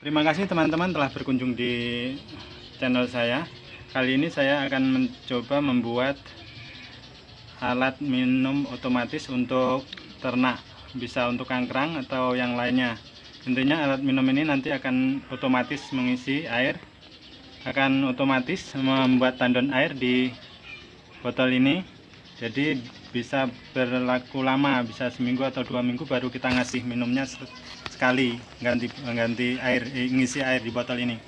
Terima kasih teman-teman telah berkunjung di channel saya. Kali ini saya akan mencoba membuat alat minum otomatis untuk ternak, bisa untuk kangkang atau yang lainnya. Intinya alat minum ini nanti akan otomatis mengisi air, akan otomatis membuat tandon air di botol ini. Jadi bisa berlaku lama, bisa seminggu atau 2 minggu baru kita ngasih minumnya sekali, ganti air, ngisi air di botol ini.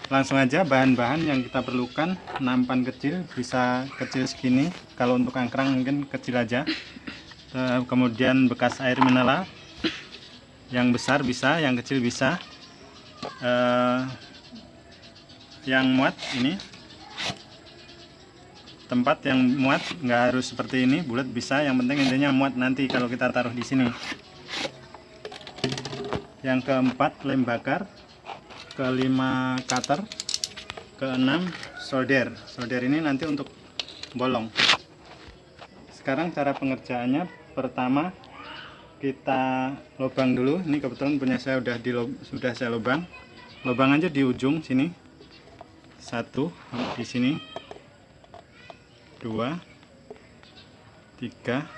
Langsung aja bahan-bahan yang kita perlukan: nampan kecil, bisa kecil segini, kalau untuk angkrang mungkin kecil aja. Kemudian bekas air mineral, yang besar bisa, yang kecil bisa. Yang muat ini, tempat yang muat, nggak harus seperti ini, bulat bisa, yang penting intinya muat nanti kalau kita taruh di sini. Yang keempat, lem bakar. Kelima, cutter. Keenam, solder. Solder ini nanti untuk bolong. Sekarang cara pengerjaannya: pertama kita lubang dulu. Ini kebetulan punya saya sudah saya lubang. Lubang aja di ujung sini. Satu di sini, 2, 3.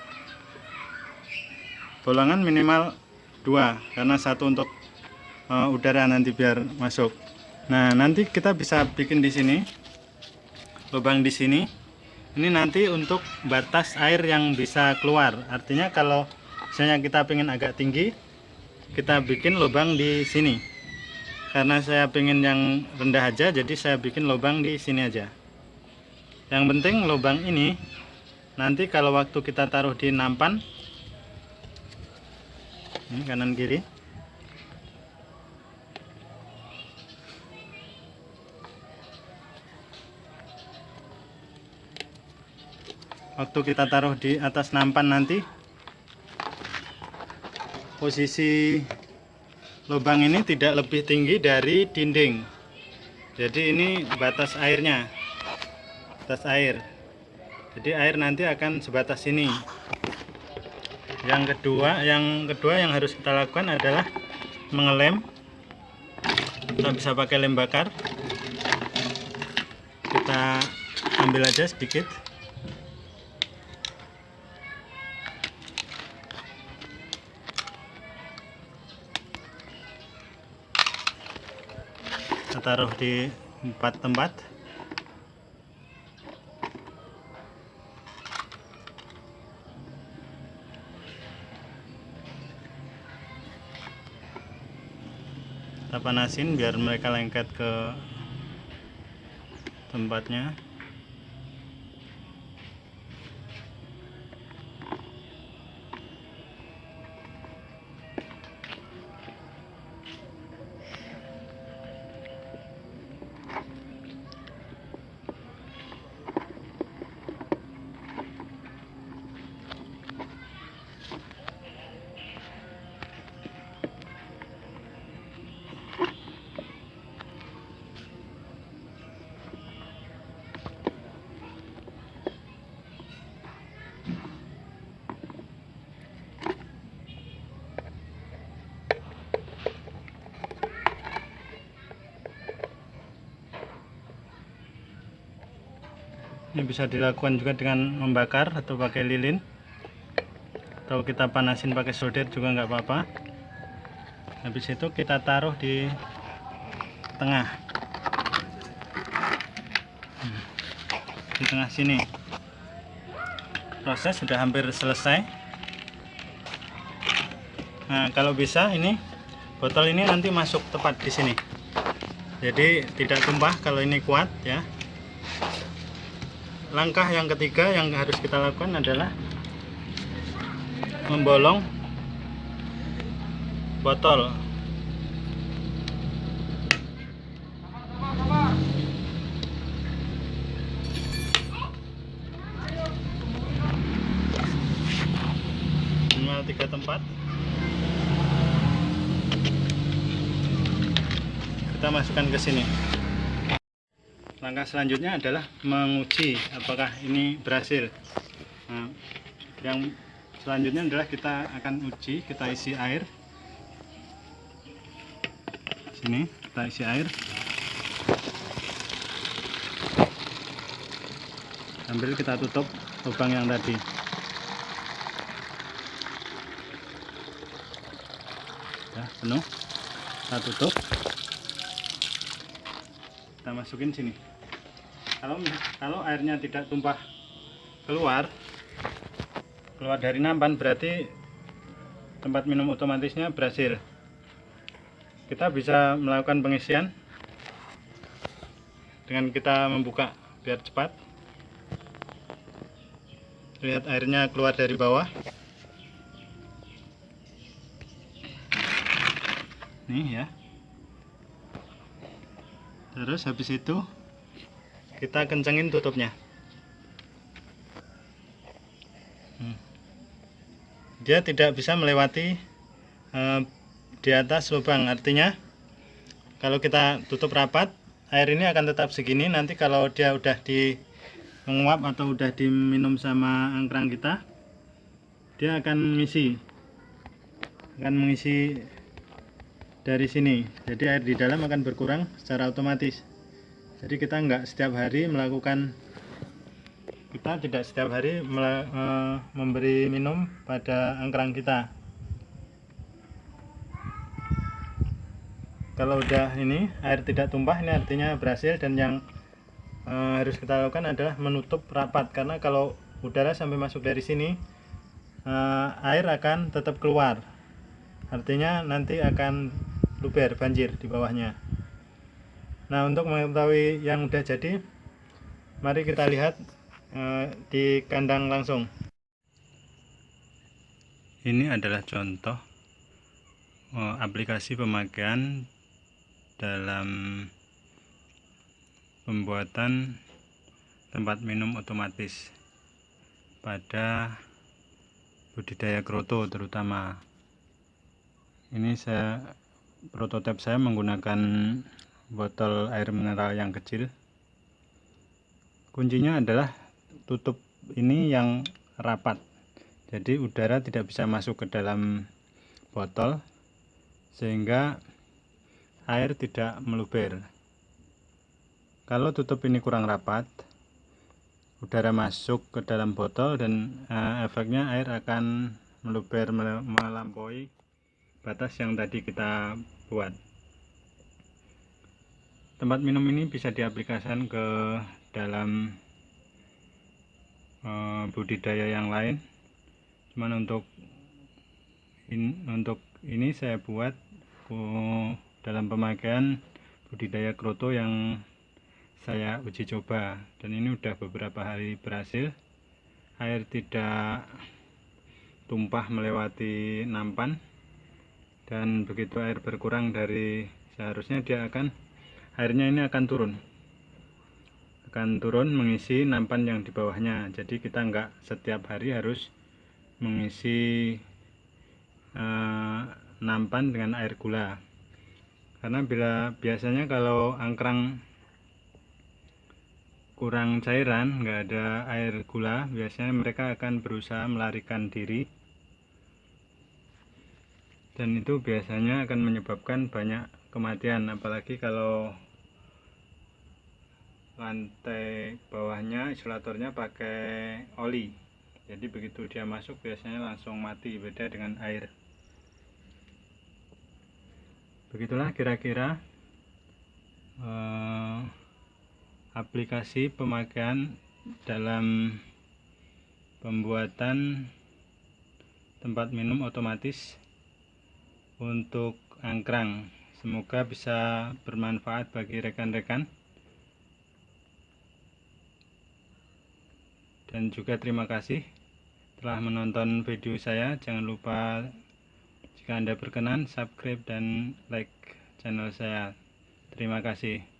Bolongan minimal 2 karena satu untuk udara nanti biar masuk. Nah, nanti kita bisa bikin di sini lubang di sini. Ini nanti untuk batas air yang bisa keluar. Artinya kalau misalnya kita pengen agak tinggi, kita bikin lubang di sini. Karena saya pengen yang rendah aja, jadi saya bikin lubang di sini aja. Yang penting lubang ini nanti kalau waktu kita taruh di nampan, ini kanan kiri, waktu kita taruh di atas nampan nanti, posisi lubang ini tidak lebih tinggi dari dinding. Jadi ini batas airnya, batas air. Jadi air nanti akan sebatas ini. Yang kedua yang harus kita lakukan adalah mengelem. Kita bisa pakai lem bakar. Kita ambil aja sedikit. Kita taruh di 4 tempat. Kita panasin biar mereka lengket ke tempatnya. Ini bisa dilakukan juga dengan membakar atau pakai lilin, atau kita panasin pakai solder juga nggak apa-apa. Habis itu kita taruh di tengah, di tengah sini. Proses sudah hampir selesai. Nah, kalau bisa ini botol ini nanti masuk tepat di sini, jadi tidak tumpah kalau ini kuat ya. Langkah yang ketiga yang harus kita lakukan adalah membolong botol. Minimal 3 tempat. Kita masukkan ke sini. Langkah selanjutnya adalah menguji apakah ini berhasil. Nah, yang selanjutnya adalah kita akan uji, kita isi air. Sini kita isi air sambil kita tutup lubang yang tadi. Ya, penuh, kita tutup, kita masukin sini. Kalau airnya tidak tumpah keluar dari nampan, berarti tempat minum otomatisnya berhasil. Kita bisa melakukan pengisian dengan kita membuka biar cepat. Lihat airnya keluar dari bawah. Nih ya. Terus habis itu kita kencengin tutupnya. Dia tidak bisa melewati di atas lubang. Artinya kalau kita tutup rapat, air ini akan tetap segini. Nanti kalau dia udah menguap atau udah diminum sama angkrang kita, dia akan mengisi dari sini. Jadi air di dalam akan berkurang secara otomatis. Jadi kita tidak setiap hari memberi minum pada angkrang kita. Kalau udah ini air tidak tumpah, ini artinya berhasil. Dan yang harus kita lakukan adalah menutup rapat, karena kalau udara sampai masuk dari sini, air akan tetap keluar. Artinya nanti akan luber, banjir di bawahnya. Nah, untuk mengetahui yang udah jadi, mari kita lihat di kandang langsung. Ini adalah contoh aplikasi pemakaian dalam pembuatan tempat minum otomatis pada budidaya kroto terutama. Ini prototipe saya menggunakan botol air mineral yang kecil. Kuncinya adalah tutup ini yang rapat, jadi udara tidak bisa masuk ke dalam botol sehingga air tidak meluber. Kalau tutup ini kurang rapat, udara masuk ke dalam botol dan efeknya air akan meluber melampaui batas yang tadi kita buat. Tempat minum ini bisa diaplikasikan ke dalam budidaya yang lain. Cuman untuk ini saya buat dalam pemakaian budidaya kroto yang saya uji coba, dan ini udah beberapa hari berhasil. Air tidak tumpah melewati nampan, dan begitu air berkurang dari seharusnya, airnya ini akan turun mengisi nampan yang di bawahnya. Jadi kita nggak setiap hari harus mengisi nampan dengan air gula, karena biasanya kalau angkrang kurang cairan, nggak ada air gula, biasanya mereka akan berusaha melarikan diri, dan itu biasanya akan menyebabkan banyak kematian, apalagi kalau lantai bawahnya isolatornya pakai oli. Jadi begitu dia masuk biasanya langsung mati, beda dengan air. Begitulah kira-kira aplikasi pemakaian dalam pembuatan tempat minum otomatis untuk angkrang. Semoga bisa bermanfaat bagi rekan-rekan, dan juga terima kasih telah menonton video saya. Jangan lupa, jika Anda berkenan, subscribe dan like channel saya. Terima kasih.